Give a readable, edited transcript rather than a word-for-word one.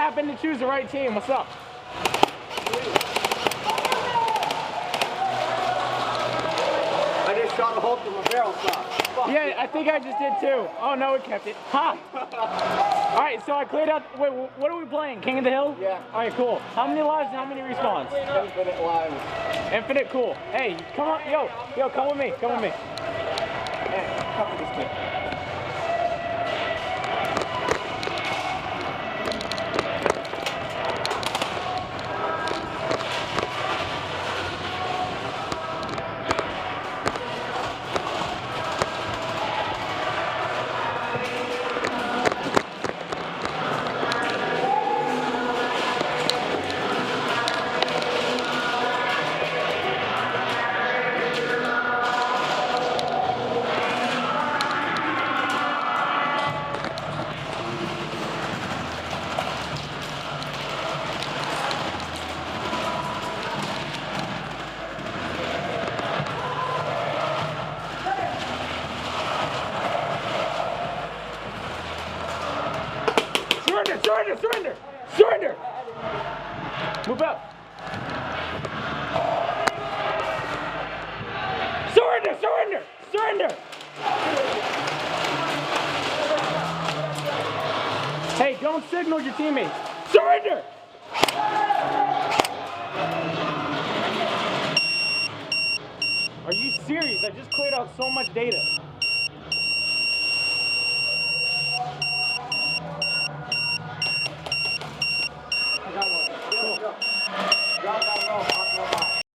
happened to choose the right team. What's up? I just shot a hole through my barrel shot. Yeah, I think I just did too. Oh no, it kept it. Ha! Alright, so I cleared out. Wait, what are we playing? King of the Hill? Yeah. Alright, cool. How many lives and how many respawns? Infinite lives. Infinite, cool. Hey, come on, yo, come with me, come with me. Hey, come with this kid. Surrender! Surrender! Move up! Surrender! Hey, don't signal your teammates. Surrender! Are you serious? I just cleared out so much data.